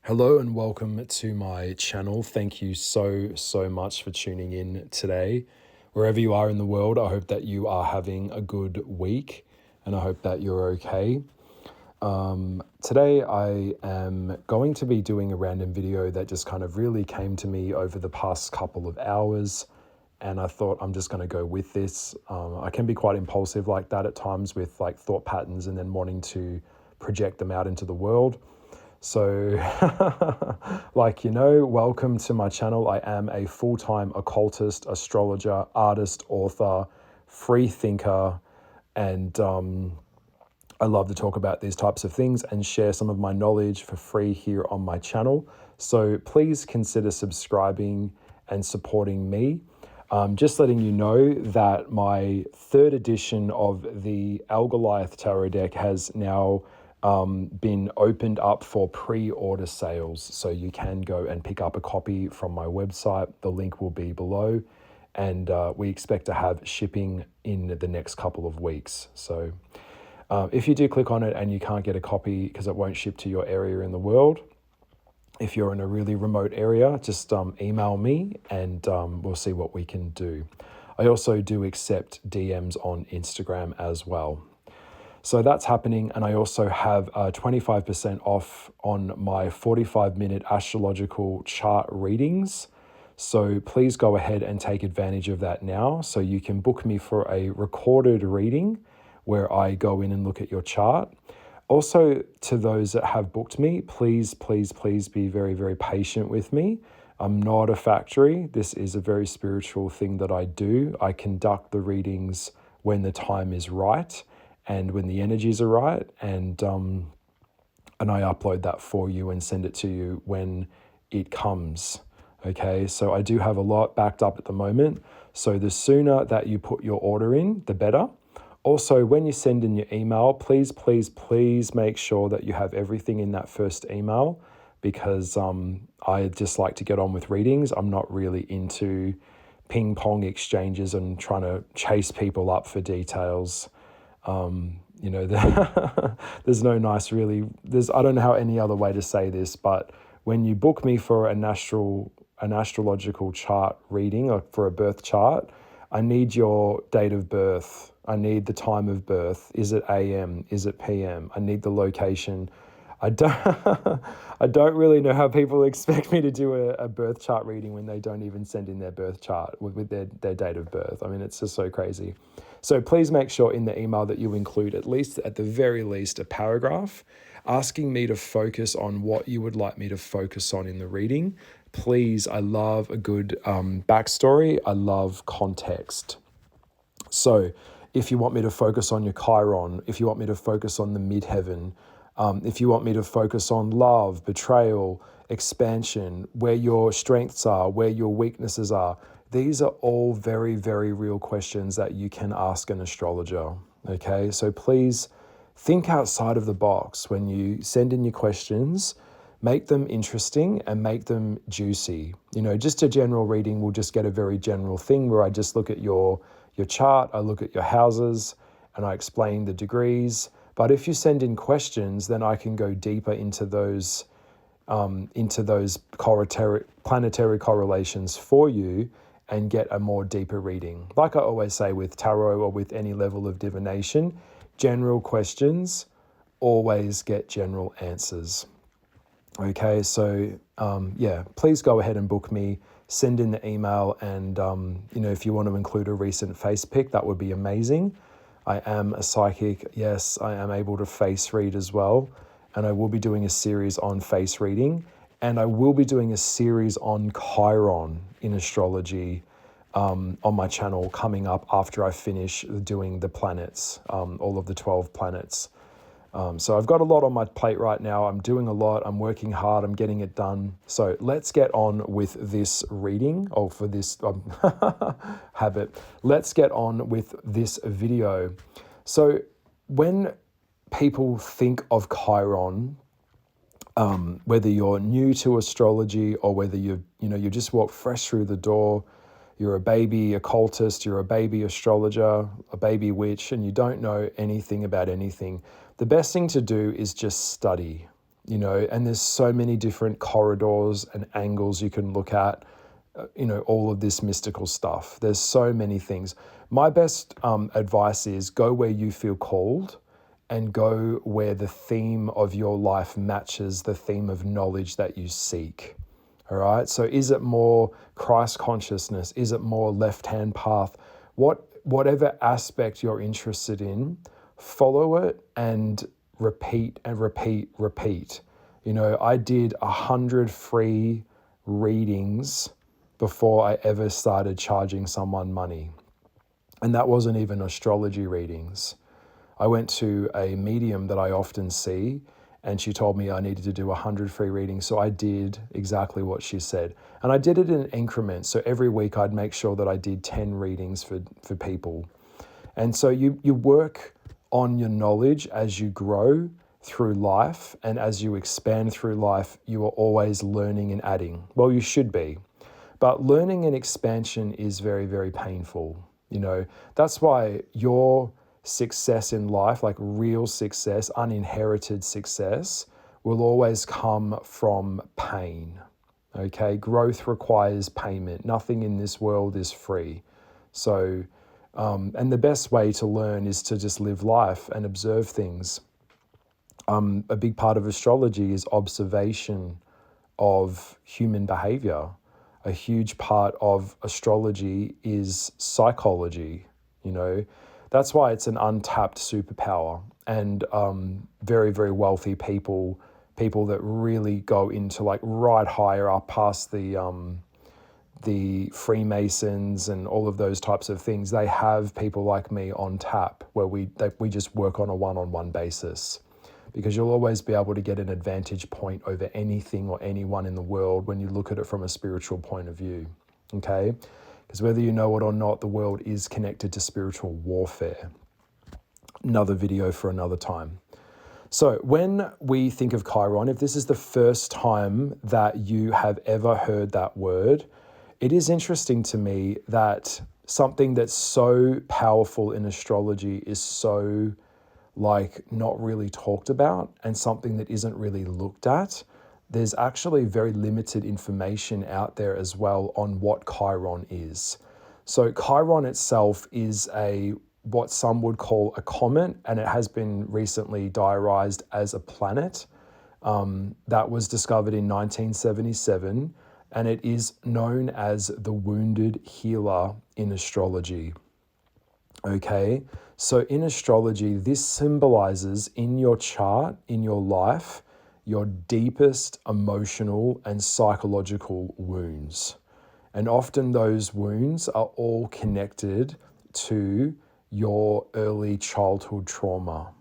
Hello and welcome to my channel. Thank you so much for tuning in today. Wherever you are in the world, I hope that you are having a good week and I hope that you're okay. Today I am going to be doing a random video that just kind of really came to me over the past couple of hours, and I thought I'm just going to go with this. I can be quite impulsive like that at times with like thought patterns and then wanting to project them out into the world. So, welcome to my channel. I am a full-time occultist, astrologer, artist, author, free thinker, and I love to talk about these types of things and share some of my knowledge for free here on my channel. So please consider subscribing and supporting me. Just letting you know that my third edition of the Algoliath Tarot deck has now been opened up for pre-order sales. So you can go and pick up a copy from my website. The link will be below. And we expect to have shipping in the next couple of weeks. So if you do click on it and you can't get a copy because it won't ship to your area in the world, if you're in a really remote area, just email me and we'll see what we can do. I also do accept DMs on Instagram as well. So that's happening, and I also have 25% off on my 45-minute astrological chart readings. So please go ahead and take advantage of that now. So you can book me for a recorded reading where I go in and look at your chart. Also, to those that have booked me, please be very, very patient with me. I'm not a factory. This is a very spiritual thing that I do. I conduct the readings when the time is right and when the energies are right, and I upload that for you and send it to you when it comes. Okay, so I do have a lot backed up at the moment. So the sooner that you put your order in, the better. Also, when you send in your email, please make sure that you have everything in that first email, because I just like to get on with readings. I'm not really into ping pong exchanges and trying to chase people up for details. There's no nice really, I don't know how any other way to say this, but when you book me for an astrological chart reading or for a birth chart, I need your date of birth. I need the time of birth. Is it AM? Is it PM? I need the location. I don't really know how people expect me to do a birth chart reading when they don't even send in their birth chart with their date of birth. I mean, it's just so crazy. So please make sure in the email that you include at the very least, a paragraph asking me to focus on what you would like me to focus on in the reading. Please, I love a good backstory. I love context. So if you want me to focus on your Chiron, if you want me to focus on the midheaven, if you want me to focus on love, betrayal, expansion, where your strengths are, where your weaknesses are, these are all very, very real questions that you can ask an astrologer. Okay, so please think outside of the box when you send in your questions. Make them interesting and make them juicy. Just a general reading will just get a very general thing where I just look at your chart, I look at your houses, and I explain the degrees. But if you send in questions, then I can go deeper into those planetary correlations for you and get a more deeper reading. Like I always say with tarot or with any level of divination, general questions always get general answers. Okay, so please go ahead and book me, send in the email, and if you want to include a recent face pick, that would be amazing. I am a psychic. Yes, I am able to face read as well, and I will be doing a series on face reading, and I will be doing a series on Chiron in astrology on my channel coming up after I finish doing the planets, all of the 12 planets. So I've got a lot on my plate right now. I'm doing a lot. I'm working hard. I'm getting it done. So let's get on with this reading, or for this habit. Let's get on with this video. So when people think of Chiron, whether you're new to astrology or whether you just walked fresh through the door, you're a baby occultist, you're a baby astrologer, a baby witch, and you don't know anything about anything, the best thing to do is just study. and there's so many different corridors and angles you can look at, all of this mystical stuff. There's so many things. My best advice is go where you feel called and go where the theme of your life matches the theme of knowledge that you seek. All right. So is it more Christ consciousness? Is it more left-hand path? Whatever aspect you're interested in, follow it and repeat and repeat, repeat. I did 100 free readings before I ever started charging someone money. And that wasn't even astrology readings. I went to a medium that I often see, and she told me I needed to do 100 free readings. So I did exactly what she said. And I did it in increments. So every week I'd make sure that I did 10 readings for people. And so you work on your knowledge as you grow through life. And as you expand through life, you are always learning and adding. Well, you should be. But learning and expansion is very, very painful. That's why your success in life, like real success, uninherited success, will always come from pain. Okay, growth requires payment. Nothing in this world is free. So, and the best way to learn is to just live life and observe things. A big part of astrology is observation of human behavior. A huge part of astrology is psychology, That's why it's an untapped superpower. And very, very wealthy people that really go into like right higher up past the Freemasons and all of those types of things, they have people like me on tap where we just work on a one-on-one basis. Because you'll always be able to get an advantage point over anything or anyone in the world when you look at it from a spiritual point of view, okay? Because whether you know it or not, the world is connected to spiritual warfare. Another video for another time. So when we think of Chiron, if this is the first time that you have ever heard that word, it is interesting to me that something that's so powerful in astrology is so not really talked about, and something that isn't really looked at. There's actually very limited information out there as well on what Chiron is. So Chiron itself is what some would call a comet, and it has been recently diarised as a planet that was discovered in 1977, and it is known as the wounded healer in astrology. Okay, so in astrology, this symbolizes in your chart, in your life, your deepest emotional and psychological wounds. And often those wounds are all connected to your early childhood trauma.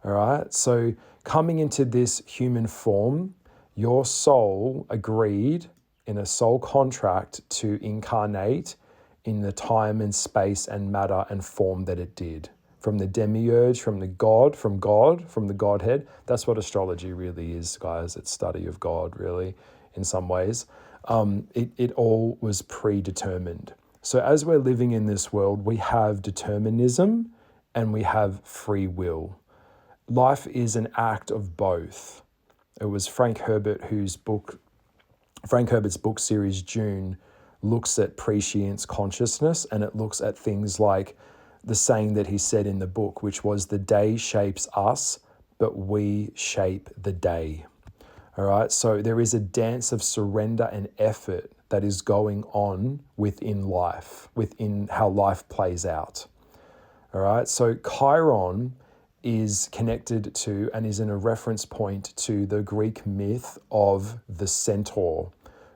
All right, so coming into this human form, your soul agreed in a soul contract to incarnate in the time and space and matter and form that it did. From the demiurge, from the Godhead. That's what astrology really is, guys. It's study of God, really, in some ways. It all was predetermined. So as we're living in this world, we have determinism and we have free will. Life is an act of both. It was Frank Herbert's book series, June, looks at prescience consciousness, and it looks at things like the saying that he said in the book, which was, the day shapes us, but we shape the day. All right, so there is a dance of surrender and effort that is going on within life, within how life plays out. All right, so Chiron is connected to and is in a reference point to the Greek myth of the centaur,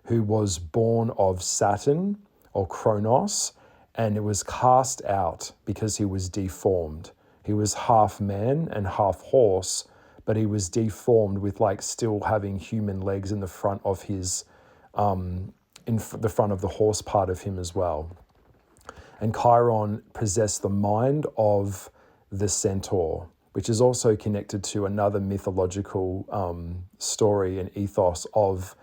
who was born of Saturn or Kronos, and it was cast out because he was deformed. He was half man and half horse, but he was deformed with still having human legs in the front of his, the front of the horse part of him as well. And Chiron possessed the mind of the centaur, which is also connected to another mythological story and ethos of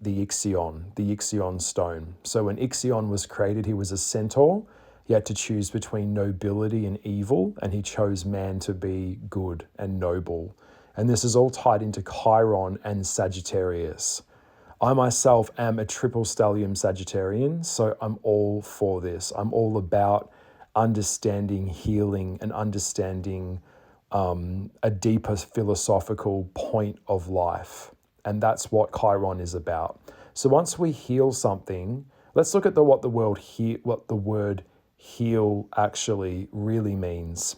the Ixion stone. So when Ixion was created, he was a centaur. He had to choose between nobility and evil, and he chose man to be good and noble. And this is all tied into Chiron and Sagittarius. I myself am a triple stellium Sagittarian, so I'm all for this. I'm all about understanding healing and understanding a deeper philosophical point of life. And that's what Chiron is about. So once we heal something, let's look at what the word heal actually really means.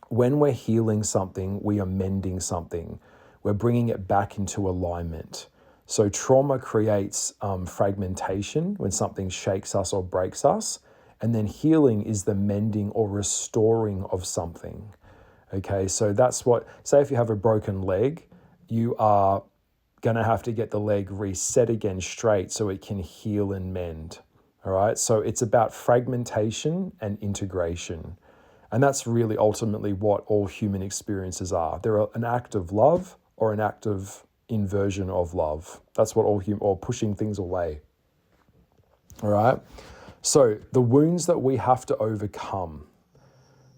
When we're healing something, we are mending something. We're bringing it back into alignment. So trauma creates fragmentation when something shakes us or breaks us. And then healing is the mending or restoring of something. Okay, so that's what, say if you have a broken leg, you are going to have to get the leg reset again straight so it can heal and mend. All right, so it's about fragmentation and integration. And that's really ultimately what all human experiences are. They're an act of love or an act of inversion of love. That's what or pushing things away. All right, so the wounds that we have to overcome,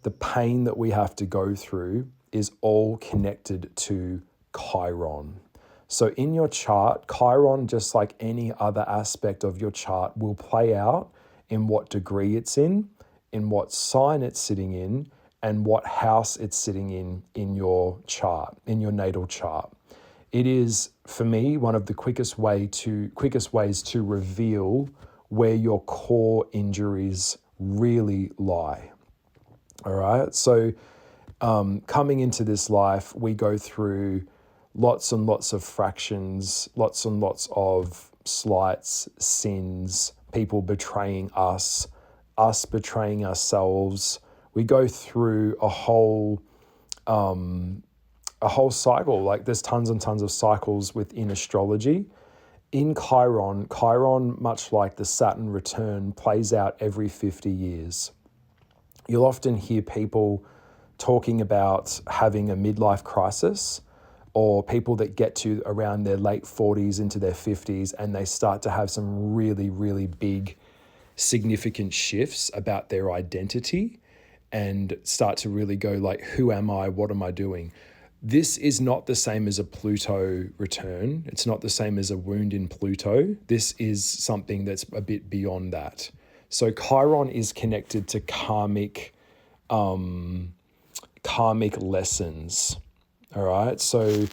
the pain that we have to go through is all connected to Chiron. So in your chart, Chiron, just like any other aspect of your chart, will play out in what degree it's in what sign it's sitting in, and what house it's sitting in your chart, in your natal chart. It is, for me, one of the quickest ways to reveal where your core injuries really lie. All right, so coming into this life, we go through lots and lots of fractions, lots and lots of slights, sins, people betraying us betraying ourselves. We go through a whole cycle. Like there's tons and tons of cycles within astrology. In Chiron, much like the Saturn return, plays out every 50 years. You'll often hear people talking about having a midlife crisis, or people that get to around their late 40s into their 50s and they start to have some really, really big, significant shifts about their identity and start to really go like, who am I? What am I doing? This is not the same as a Pluto return. It's not the same as a wound in Pluto. This is something that's a bit beyond that. So Chiron is connected to karmic lessons. All right. So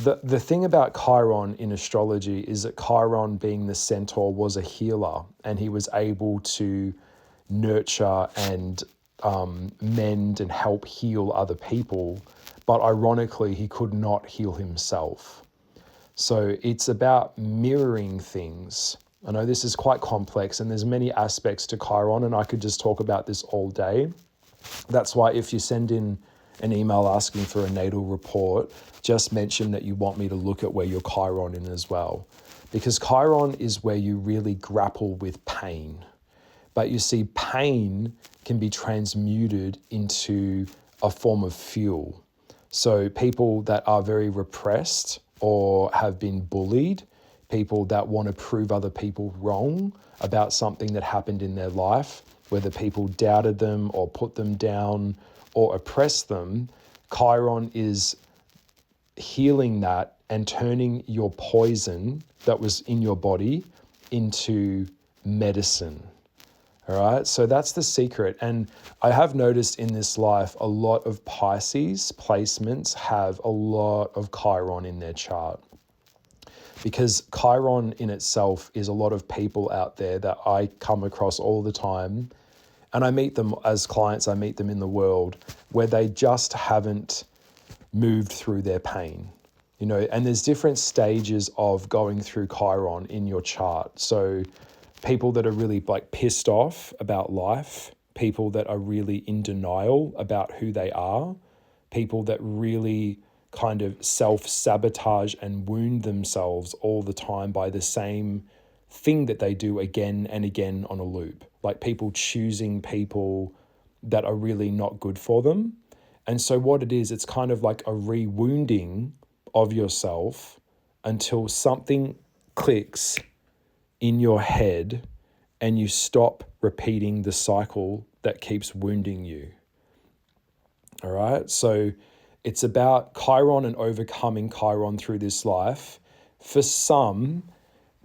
the thing about Chiron in astrology is that Chiron, being the centaur, was a healer, and he was able to nurture and mend and help heal other people. But ironically, he could not heal himself. So it's about mirroring things. I know this is quite complex and there's many aspects to Chiron, and I could just talk about this all day. That's why if you send in an email asking for a natal report, just mention that you want me to look at where your Chiron in as well. Because Chiron is where you really grapple with pain. But you see, pain can be transmuted into a form of fuel. So people that are very repressed or have been bullied, people that want to prove other people wrong about something that happened in their life, whether people doubted them or put them down or oppressed them, Chiron is healing that and turning your poison that was in your body into medicine. All right, so that's the secret. And I have noticed in this life, a lot of Pisces placements have a lot of Chiron in their chart. Because Chiron in itself is a lot of people out there that I come across all the time. And I meet them as clients, I meet them in the world where they just haven't moved through their pain. You know, and there's different stages of going through Chiron in your chart. So people that are really like pissed off about life, people that are really in denial about who they are, people that really kind of self-sabotage and wound themselves all the time by the same thing that they do again and again on a loop. Like people choosing people that are really not good for them. And so what it is, it's kind of like a re-wounding of yourself until something clicks in your head and you stop repeating the cycle that keeps wounding you. All right. So It's about Chiron and overcoming Chiron through this life. For some,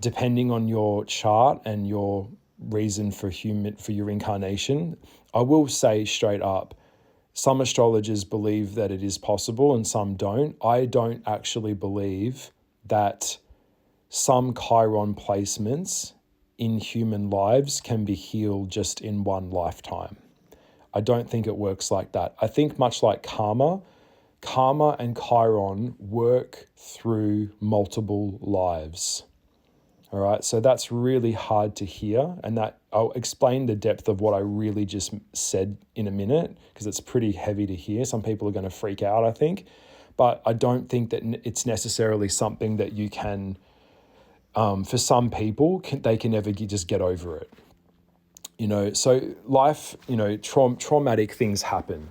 depending on your chart and your reason for your incarnation, I will say straight up, some astrologers believe that it is possible and some don't. I don't actually believe that some Chiron placements in human lives can be healed just in one lifetime. I don't think it works like that. I think much like karma and Chiron work through multiple lives. All right, so that's really hard to hear, and that I'll explain the depth of what I really just said in a minute, because it's pretty heavy to hear. Some people are going to freak out, I think, but I don't think that it's necessarily something that you can, for some people, they can never just get over it. So life, traumatic things happen,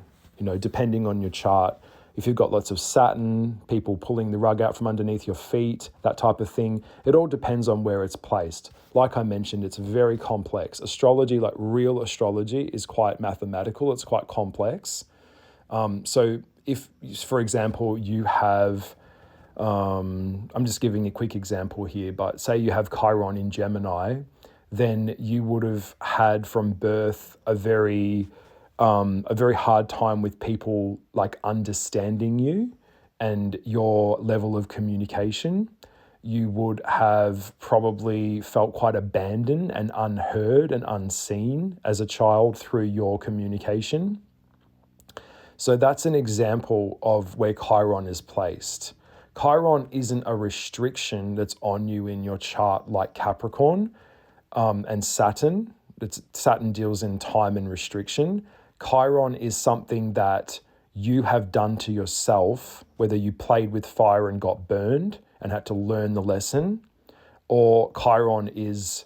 depending on your chart. If you've got lots of Saturn, people pulling the rug out from underneath your feet, that type of thing, it all depends on where it's placed. Like I mentioned, it's very complex. Astrology, like real astrology, is quite mathematical. It's quite complex. So if, for example, you have, I'm just giving a quick example here, but say you have Chiron in Gemini, then you would have had from birth a very hard time with people like understanding you and your level of communication. You would have probably felt quite abandoned and unheard and unseen as a child through your communication. So that's an example of where Chiron is placed. Chiron isn't a restriction that's on you in your chart like Capricorn and Saturn. Saturn deals in time and restriction. Chiron is something that you have done to yourself, whether you played with fire and got burned and had to learn the lesson, or Chiron is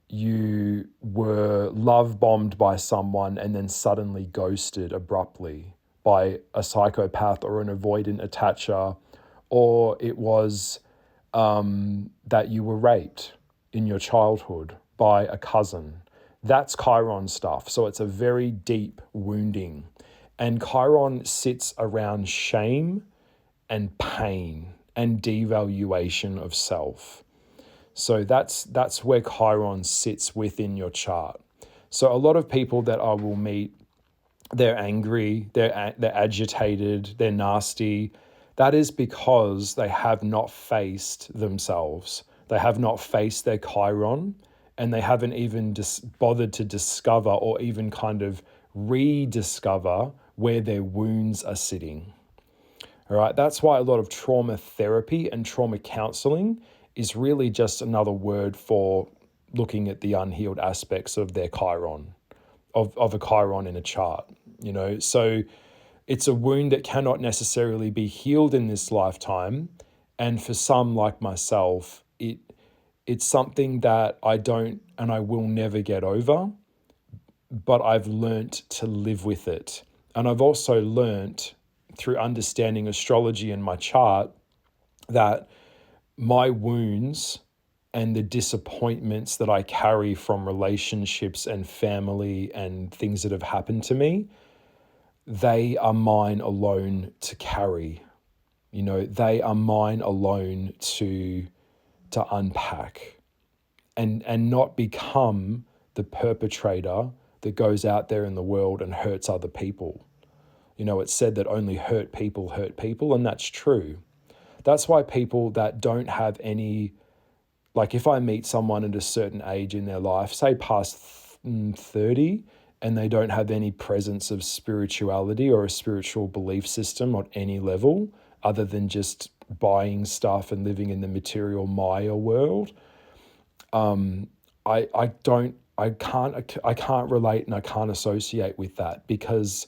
you were love bombed by someone and then suddenly ghosted abruptly by a psychopath or an avoidant attacher, or it was that you were raped in your childhood by a cousin. That's Chiron stuff. So it's a very deep wounding. And Chiron sits around shame and pain and devaluation of self. So that's where Chiron sits within your chart. So a lot of people that I will meet, they're angry, they're agitated, they're nasty. That is because they have not faced themselves. They have not faced their Chiron, and they haven't even bothered to discover or even kind of rediscover where their wounds are sitting. All right, that's why a lot of trauma therapy and trauma counseling is really just another word for looking at the unhealed aspects of their Chiron, of a Chiron in a chart, So it's a wound that cannot necessarily be healed in this lifetime. And for some like myself, it's something that I don't and I will never get over, but I've learnt to live with it. And I've also learnt through understanding astrology in my chart that my wounds and the disappointments that I carry from relationships and family and things that have happened to me, they are mine alone to carry. They are mine alone to unpack and not become the perpetrator that goes out there in the world and hurts other people. It's said that only hurt people, and that's true. That's why people that don't have any, like if I meet someone at a certain age in their life, say past 30, and they don't have any presence of spirituality or a spiritual belief system on any level, other than just buying stuff and living in the material Maya world, I can't relate and I can't associate with that, because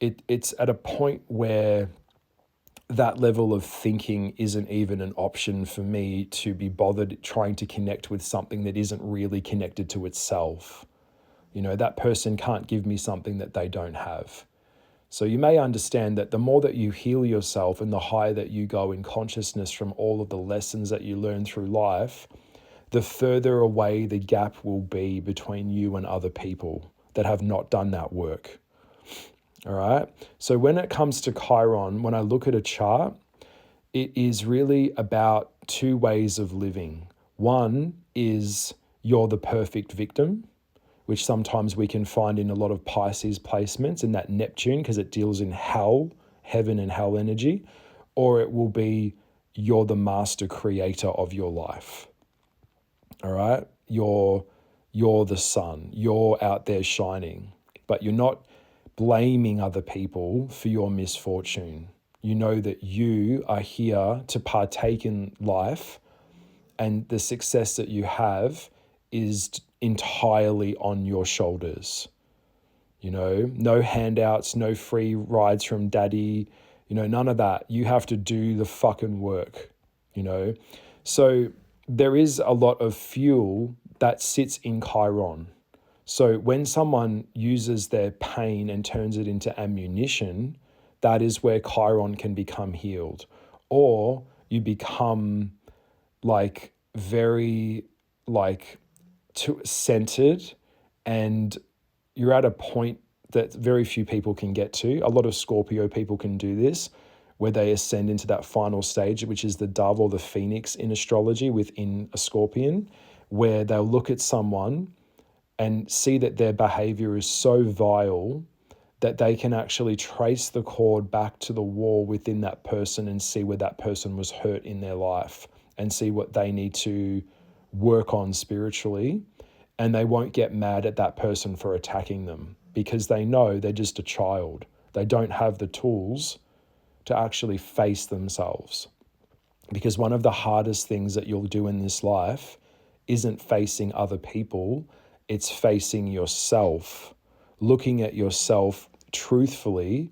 it's at a point where that level of thinking isn't even an option for me to be bothered trying to connect with something that isn't really connected to itself. That person can't give me something that they don't have. So you may understand that the more that you heal yourself and the higher that you go in consciousness from all of the lessons that you learn through life, the further away the gap will be between you and other people that have not done that work. All right. So when it comes to Chiron, when I look at a chart, it is really about two ways of living. One is you're the perfect victim, which sometimes we can find in a lot of Pisces placements in that Neptune because it deals in hell, heaven and hell energy, or it will be you're the master creator of your life. All right? You're the sun. You're out there shining, but you're not blaming other people for your misfortune. You know that you are here to partake in life, and the success that you have is entirely on your shoulders. You know, no handouts, no free rides from daddy, none of that. You have to do the fucking work, So there is a lot of fuel that sits in Chiron. So when someone uses their pain and turns it into ammunition, that is where Chiron can become healed. Or you become like very centered, and you're at a point that very few people can get to. A lot of Scorpio people can do this, where they ascend into that final stage, which is the dove or the phoenix in astrology within a Scorpion, where they'll look at someone and see that their behavior is so vile that they can actually trace the cord back to the wall within that person and see where that person was hurt in their life and see what they need to work on spiritually. And they won't get mad at that person for attacking them because they know they're just a child. They don't have the tools to actually face themselves. Because one of the hardest things that you'll do in this life isn't facing other people, it's facing yourself, looking at yourself truthfully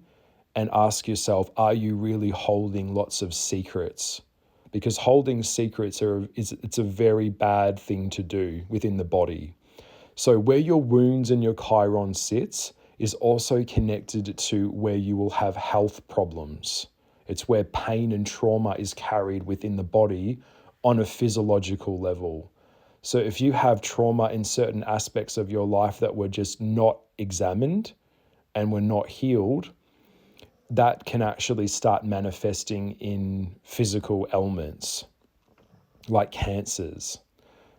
and ask yourself, are you really holding lots of secrets? Because holding secrets it's a very bad thing to do within the body. So where your wounds and your Chiron sits is also connected to where you will have health problems. It's where pain and trauma is carried within the body on a physiological level. So if you have trauma in certain aspects of your life that were just not examined and were not healed, that can actually start manifesting in physical ailments like cancers.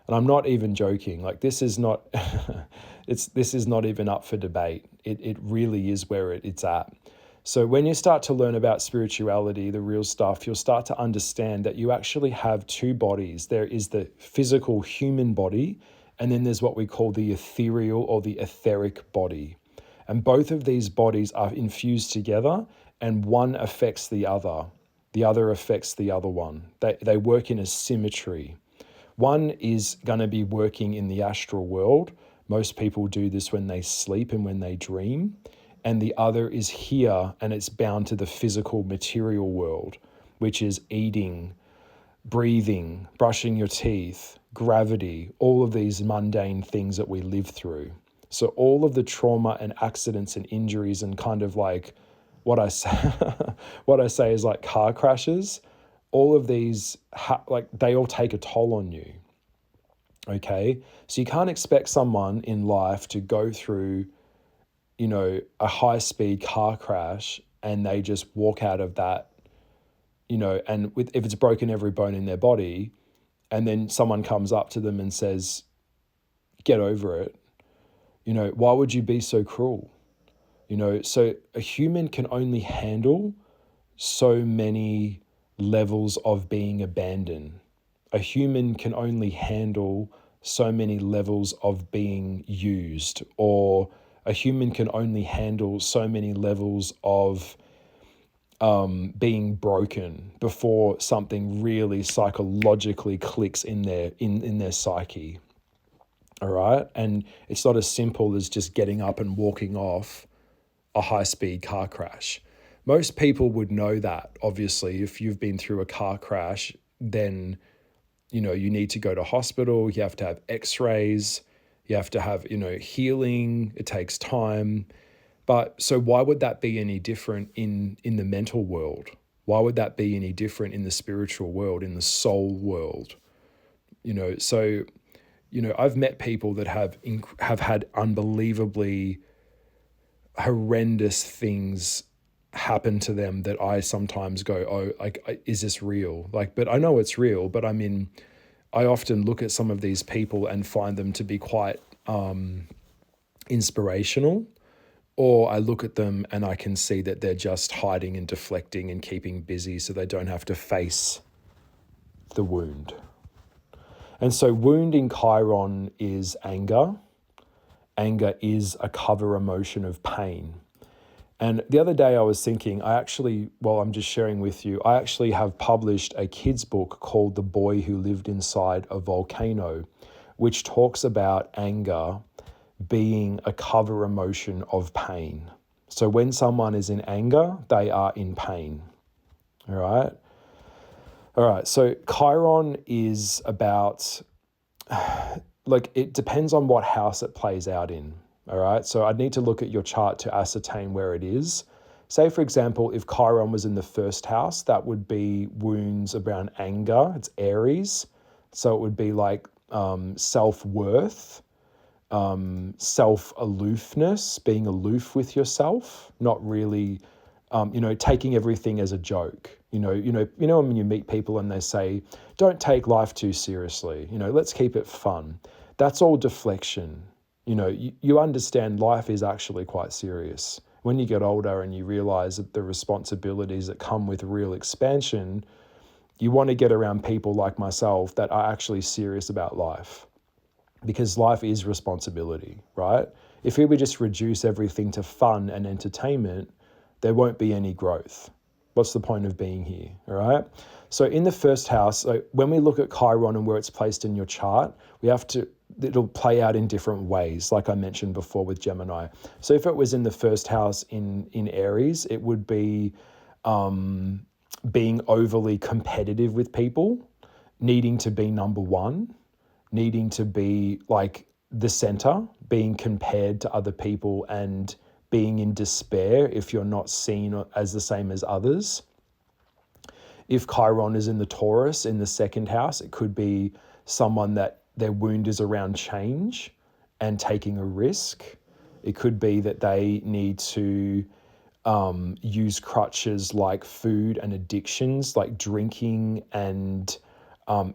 And I'm not even joking. Like this is not this is not even up for debate. It really is where it's at. So when you start to learn about spirituality, the real stuff, you'll start to understand that you actually have two bodies. There is the physical human body, and then there's what we call the ethereal or the etheric body. And both of these bodies are infused together, and one affects the other affects the other one. They work in a symmetry. One is going to be working in the astral world. Most people do this when they sleep and when they dream. And the other is here, and it's bound to the physical material world, which is eating, breathing, brushing your teeth, gravity, all of these mundane things that we live through. So all of the trauma and accidents and injuries and kind of like what I say, what I say is like car crashes, all of these, they all take a toll on you. Okay. So you can't expect someone in life to go through, a high speed car crash and they just walk out of that, and if it's broken every bone in their body, and then someone comes up to them and says, get over it. Why would you be so cruel? So a human can only handle so many levels of being abandoned. A human can only handle so many levels of being used, or a human can only handle so many levels of being broken before something really psychologically clicks in their psyche. All right. And it's not as simple as just getting up and walking off a high-speed car crash. Most people would know that, obviously. If you've been through a car crash, then, you need to go to hospital, you have to have x-rays, you have to have, healing, it takes time. But so why would that be any different in the mental world? Why would that be any different in the spiritual world, in the soul world? So, I've met people that have had unbelievably horrendous things happen to them that I sometimes go, oh, like, is this real? Like, but I know it's real, but I mean, I often look at some of these people and find them to be quite inspirational, or I look at them and I can see that they're just hiding and deflecting and keeping busy so they don't have to face the wound. And so wound in Chiron is anger. Anger is a cover emotion of pain. And the other day I was thinking, I'm just sharing with you, I actually have published a kid's book called The Boy Who Lived Inside a Volcano, which talks about anger being a cover emotion of pain. So when someone is in anger, they are in pain. All right. So Chiron is about, like, it depends on what house it plays out in. All right. So I'd need to look at your chart to ascertain where it is. Say, for example, if Chiron was in the first house, that would be wounds around anger. It's Aries. So it would be like self-worth, self-aloofness, being aloof with yourself, not really, taking everything as a joke. You know, when you meet people and they say, don't take life too seriously, let's keep it fun. That's all deflection. You understand life is actually quite serious. When you get older and you realize that the responsibilities that come with real expansion, you want to get around people like myself that are actually serious about life, because life is responsibility, right? If we would just reduce everything to fun and entertainment, there won't be any growth. What's the point of being here, all right? So in the first house, when we look at Chiron and where it's placed in your chart, it'll play out in different ways, like I mentioned before with Gemini. So if it was in the first house in Aries, it would be being overly competitive with people, needing to be number one, needing to be like the center, being compared to other people and being in despair if you're not seen as the same as others. If Chiron is in the Taurus in the second house, it could be someone that their wound is around change and taking a risk. It could be that they need to use crutches like food and addictions, like drinking and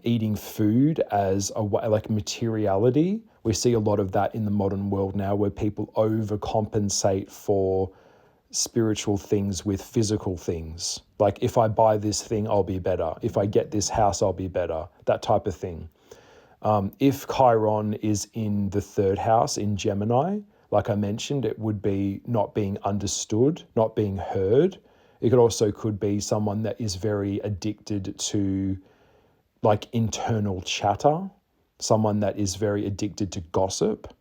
eating food as a way, like materiality. We see a lot of that in the modern world now, where people overcompensate for spiritual things with physical things. Like, if I buy this thing, I'll be better. If I get this house, I'll be better. That type of thing. If Chiron is in the third house in Gemini, like I mentioned, it would be not being understood, not being heard. It could be someone that is very addicted to like internal chatter, someone that is very addicted to gossip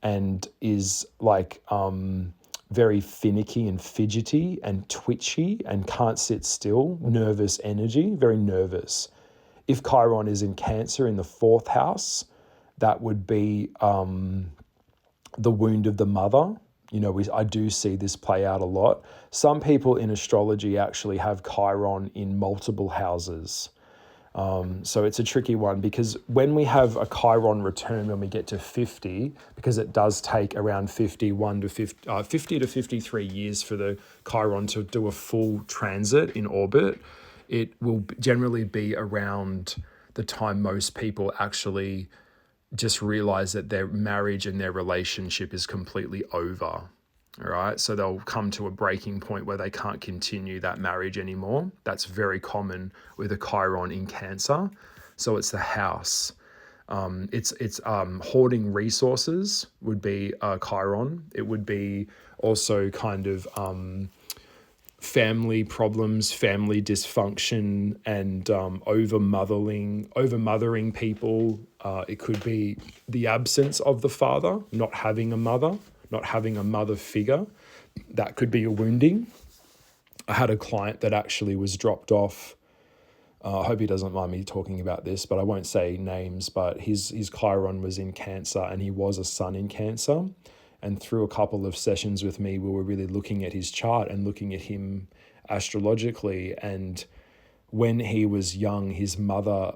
and is like very finicky and fidgety and twitchy and can't sit still, nervous energy, very nervous. If Chiron is in Cancer in the fourth house, that would be the wound of the mother. I do see this play out a lot. Some people in astrology actually have Chiron in multiple houses. So it's a tricky one, because when we have a Chiron return, when we get to 50, because it does take around 50 to 53 years for the Chiron to do a full transit in orbit, it will generally be around the time most people actually just realize that their marriage and their relationship is completely over. All right. So they'll come to a breaking point where they can't continue that marriage anymore. That's very common with a Chiron in Cancer. So it's the house. It's hoarding resources would be Chiron. It would be also kind of family problems, family dysfunction, and over-mothering people. It could be the absence of the father, not having a mother figure. That could be a wounding. I had a client that actually was dropped off. I hope he doesn't mind me talking about this, but I won't say names, but his Chiron was in Cancer and he was a sun in Cancer. And through a couple of sessions with me, we were really looking at his chart and looking at him astrologically. And when he was young, his mother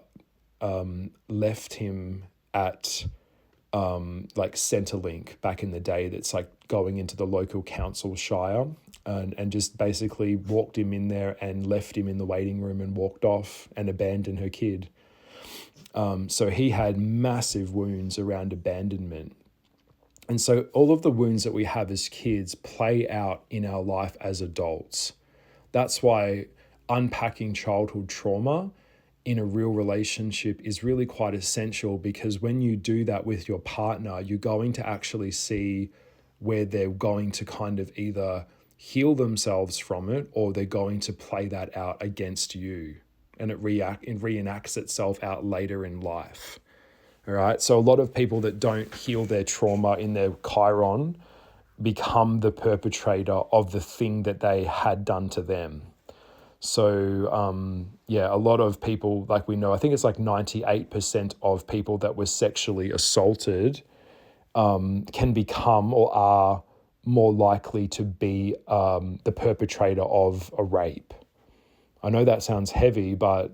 left him at like Centrelink back in the day that's like going into the local council shire, and just basically walked him in there and left him in the waiting room and walked off and abandoned her kid. So he had massive wounds around abandonment. And so all of the wounds that we have as kids play out in our life as adults. That's why unpacking childhood trauma in a real relationship is really quite essential, because when you do that with your partner, you're going to actually see where they're going to kind of either heal themselves from it, or they're going to play that out against you, and it reenacts itself out later in life. All right. So a lot of people that don't heal their trauma in their Chiron become the perpetrator of the thing that they had done to them. So, a lot of people, like we know, I think it's like 98% of people that were sexually assaulted can become or are more likely to be the perpetrator of a rape. I know that sounds heavy, but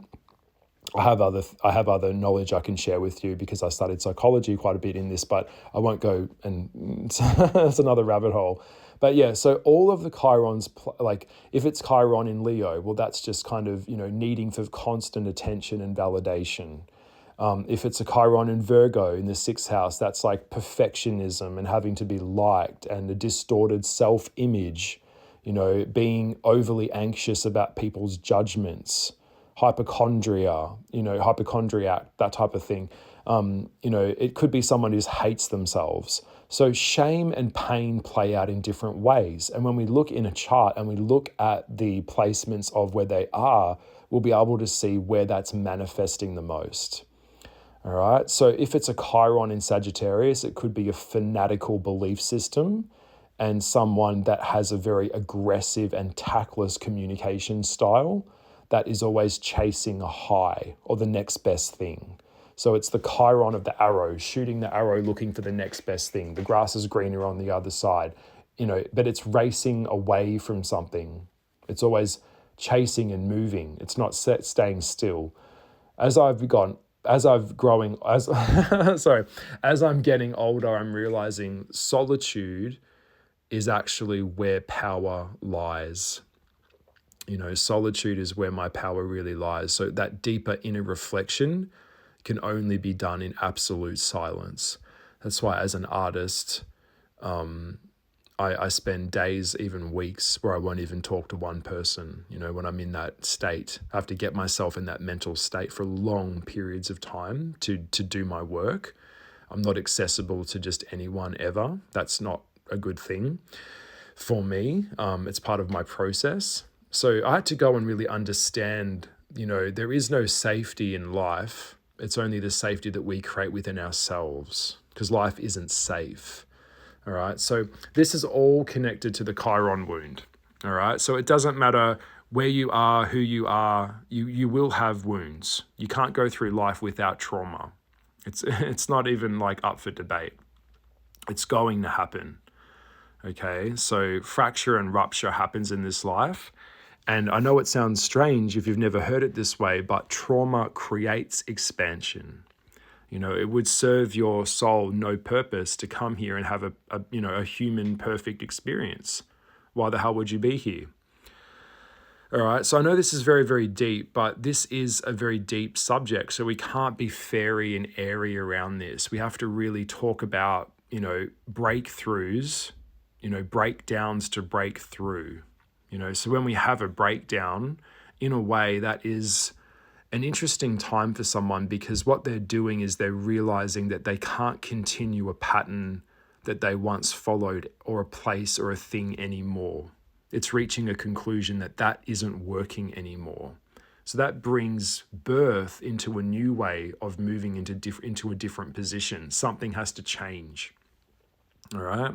I have other knowledge I can share with you, because I studied psychology quite a bit in this, but I won't go, and it's another rabbit hole. But yeah, so all of the Chirons, like if it's Chiron in Leo, well, that's just kind of, needing for constant attention and validation. If it's a Chiron in Virgo in the 6th house, that's like perfectionism and having to be liked and a distorted self-image, being overly anxious about people's judgments. Hypochondriac, that type of thing. It could be someone who just hates themselves. So shame and pain play out in different ways. And when we look in a chart and we look at the placements of where they are, we'll be able to see where that's manifesting the most. All right. So if it's a Chiron in Sagittarius, it could be a fanatical belief system and someone that has a very aggressive and tactless communication style that is always chasing a high or the next best thing. So it's the Chiron of the arrow, shooting the arrow, looking for the next best thing. The grass is greener on the other side, but it's racing away from something. It's always chasing and moving. It's not staying still. As I'm getting older, I'm realizing solitude is actually where power lies. Solitude is where my power really lies. So that deeper inner reflection can only be done in absolute silence. That's why as an artist, I spend days, even weeks, where I won't even talk to one person. When I'm in that state, I have to get myself in that mental state for long periods of time to do my work. I'm not accessible to just anyone ever. That's not a good thing for me. It's part of my process. So I had to go and really understand, there is no safety in life. It's only the safety that we create within ourselves, because life isn't safe. All right. So this is all connected to the Chiron wound. All right. So it doesn't matter where you are, who you are, you will have wounds. You can't go through life without trauma. It's not even like up for debate. It's going to happen. Okay. So fracture and rupture happens in this life. And I know it sounds strange if you've never heard it this way, but trauma creates expansion. It would serve your soul no purpose to come here and have a human perfect experience. Why the hell would you be here? All right. So I know this is very, very deep, but this is a very deep subject. So we can't be fairy and airy around this. We have to really talk about, breakthroughs, breakdowns to break through. So when we have a breakdown, in a way, that is an interesting time for someone, because what they're doing is they're realizing that they can't continue a pattern that they once followed, or a place or a thing anymore. It's reaching a conclusion that isn't working anymore. So that brings birth into a new way of moving into a different position. Something has to change. All right.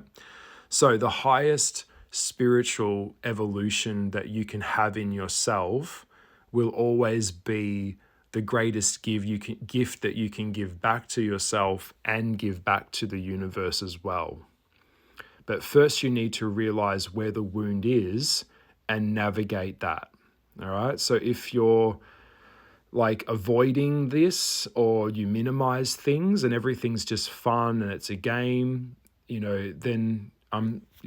So the highest spiritual evolution that you can have in yourself will always be the greatest gift that you can give back to yourself and give back to the universe as well. But first you need to realize where the wound is and navigate that. All right. So if you're like avoiding this, or you minimize things and everything's just fun and it's a game, then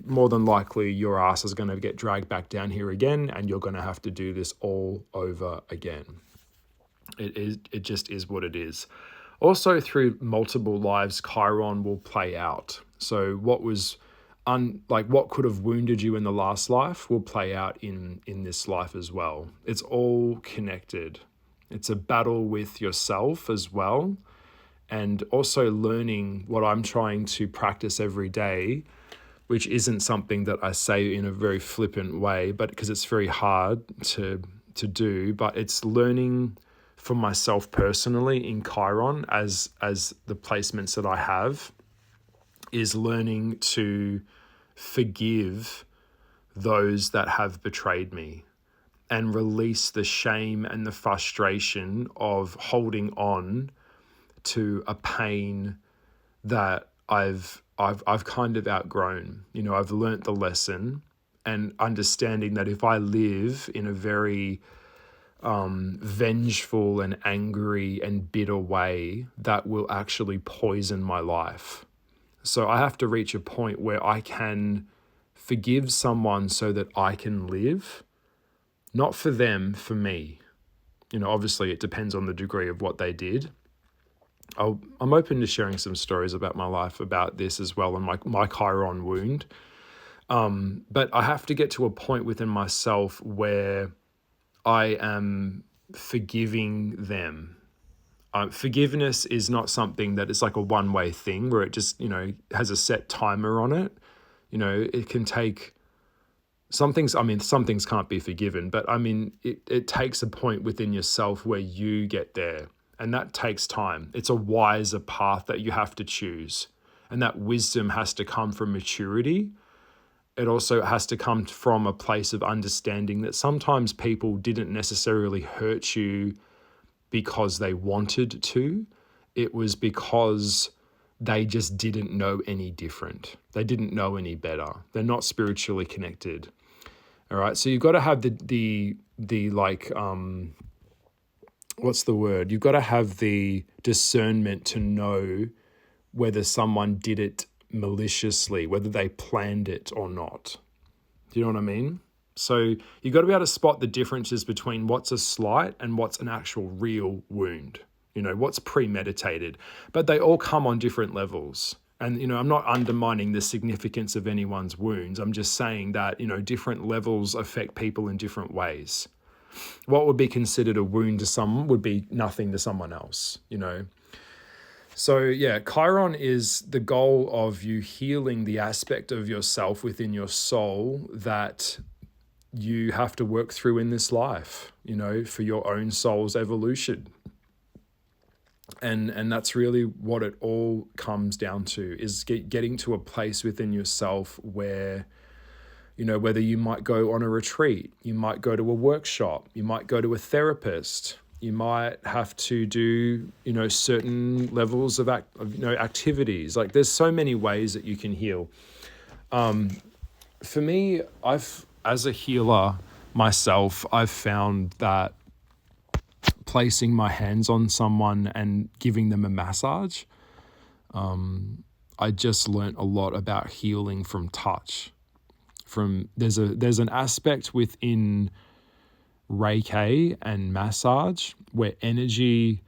more than likely your ass is going to get dragged back down here again, and you're going to have to do this all over again. It just is what it is. Also, through multiple lives, Chiron will play out. So what was what could have wounded you in the last life will play out in this life as well. It's all connected. It's a battle with yourself as well, and also learning what I'm trying to practice every day, which isn't something that I say in a very flippant way, but because it's very hard to do, but it's learning for myself personally in Chiron as the placements that I have, is learning to forgive those that have betrayed me and release the shame and the frustration of holding on to a pain that I've kind of outgrown. I've learnt the lesson, and understanding that if I live in a very vengeful and angry and bitter way, that will actually poison my life. So I have to reach a point where I can forgive someone so that I can live, not for them, for me. Obviously it depends on the degree of what they did. I'm open to sharing some stories about my life about this as well, and my Chiron wound. But I have to get to a point within myself where I am forgiving them. Forgiveness is not something that is like a one-way thing where it just, has a set timer on it. It can take some things can't be forgiven, but it takes a point within yourself where you get there, and that takes time. It's a wiser path that you have to choose, and that wisdom has to come from maturity. It also has to come from a place of understanding that sometimes people didn't necessarily hurt you because they wanted to. It was because they just didn't know any different. They didn't know any better. They're not spiritually connected. All right. So you've got to have what's the word? You've got to have the discernment to know whether someone did it maliciously, whether they planned it or not. Do you know what I mean? So you've got to be able to spot the differences between what's a slight and what's an actual real wound, what's premeditated. But they all come on different levels. And, I'm not undermining the significance of anyone's wounds. I'm just saying that, different levels affect people in different ways. What would be considered a wound to someone would be nothing to someone else, So yeah, Chiron is the goal of you healing the aspect of yourself within your soul that you have to work through in this life, for your own soul's evolution. And that's really what it all comes down to, is getting to a place within yourself where, whether you might go on a retreat, you might go to a workshop, you might go to a therapist, you might have to do, certain levels of activities. Like there's so many ways that you can heal. For me, as a healer myself, I've found that placing my hands on someone and giving them a massage, I just learnt a lot about healing from touch. There's an aspect within Reiki and massage where energy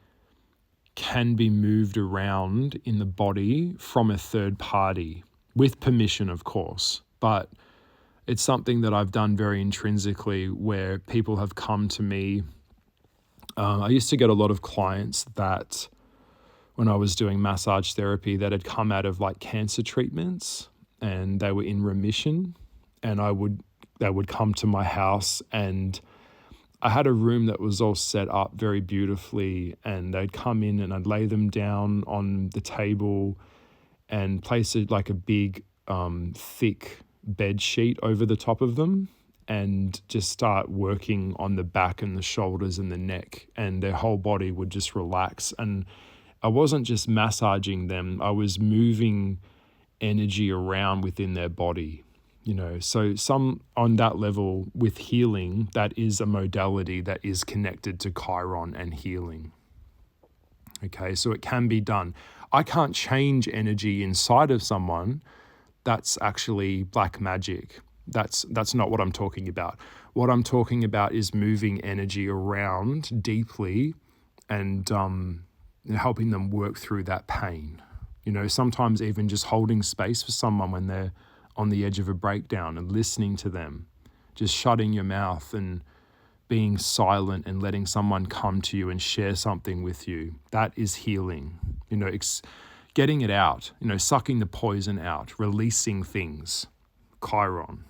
can be moved around in the body from a third party, with permission, of course. But it's something that I've done very intrinsically, where people have come to me. I used to get a lot of clients that, when I was doing massage therapy, that had come out of like cancer treatments and they were in remission, and they would come to my house, and I had a room that was all set up very beautifully, and they'd come in and I'd lay them down on the table and place it like a big thick bed sheet over the top of them, and just start working on the back and the shoulders and the neck, and their whole body would just relax. And I wasn't just massaging them, I was moving energy around within their body, So some on that level with healing, that is a modality that is connected to Chiron and healing. Okay, so it can be done. I can't change energy inside of someone. That's actually black magic. That's not what I'm talking about. What I'm talking about is moving energy around deeply and helping them work through that pain. Sometimes even just holding space for someone when they're on the edge of a breakdown and listening to them, just shutting your mouth and being silent and letting someone come to you and share something with you. That is healing. Getting it out, sucking the poison out, releasing things. Chiron.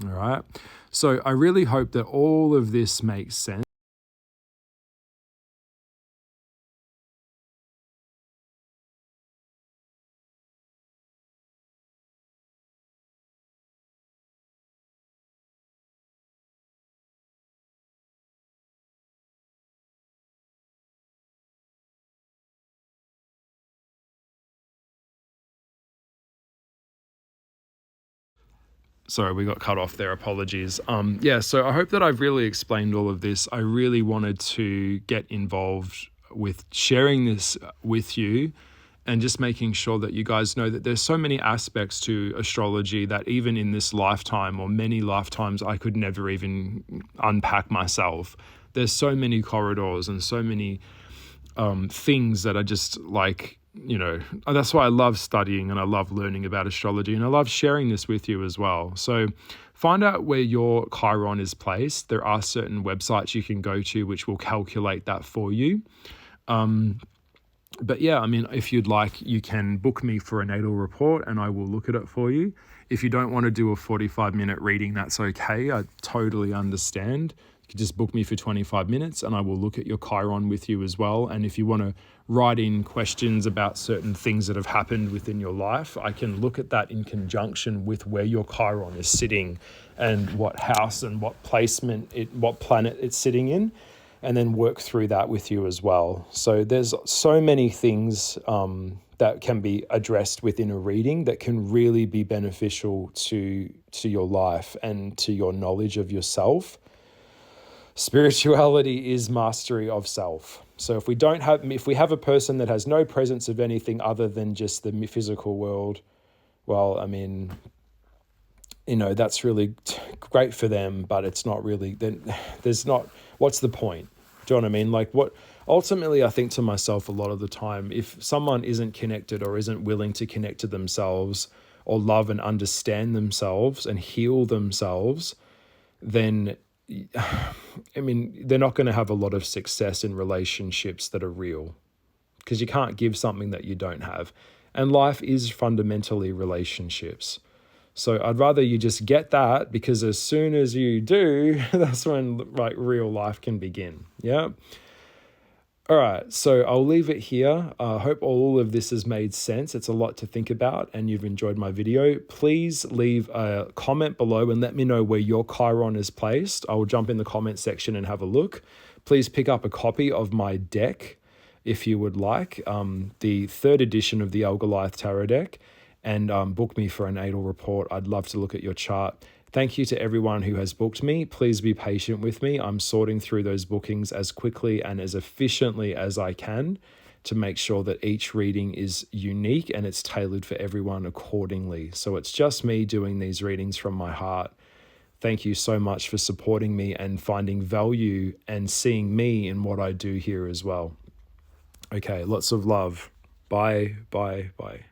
All right. So I really hope that all of this makes sense. Sorry, we got cut off there. Apologies. So I hope that I've really explained all of this. I really wanted to get involved with sharing this with you and just making sure that you guys know that there's so many aspects to astrology that even in this lifetime or many lifetimes, I could never even unpack myself. There's so many corridors and so many things that are just like, that's why I love studying and I love learning about astrology, and I love sharing this with you as well. So find out where your Chiron is placed. There are certain websites you can go to which will calculate that for you. But yeah, if you'd like, you can book me for a natal report and I will look at it for you. If you don't want to do a 45-minute reading, that's okay. I totally understand. You can just book me for 25 minutes and I will look at your Chiron with you as well. And if you want to write in questions about certain things that have happened within your life, I can look at that in conjunction with where your Chiron is sitting and what house and what placement, what planet it's sitting in, and then work through that with you as well. So there's so many things that can be addressed within a reading that can really be beneficial to your life and to your knowledge of yourself. Spirituality is mastery of self. So if we have a person that has no presence of anything other than just the physical world, well, that's really great for them, but it's not really, what's the point? Do you know what I mean? Like ultimately I think to myself a lot of the time, if someone isn't connected or isn't willing to connect to themselves or love and understand themselves and heal themselves, then they're not going to have a lot of success in relationships that are real, because you can't give something that you don't have. And life is fundamentally relationships. So I'd rather you just get that, because as soon as you do, that's when real life can begin. Yeah. All right, so I'll leave it here. I hope all of this has made sense. It's a lot to think about and you've enjoyed my video. Please leave a comment below and let me know where your Chiron is placed. I will jump in the comment section and have a look. Please pick up a copy of my deck if you would like, the 3rd edition of the Algoliath Tarot deck, and book me for a natal report. I'd love to look at your chart. Thank you to everyone who has booked me. Please be patient with me. I'm sorting through those bookings as quickly and as efficiently as I can to make sure that each reading is unique and it's tailored for everyone accordingly. So it's just me doing these readings from my heart. Thank you so much for supporting me and finding value and seeing me in what I do here as well. Okay, lots of love. Bye, bye, bye.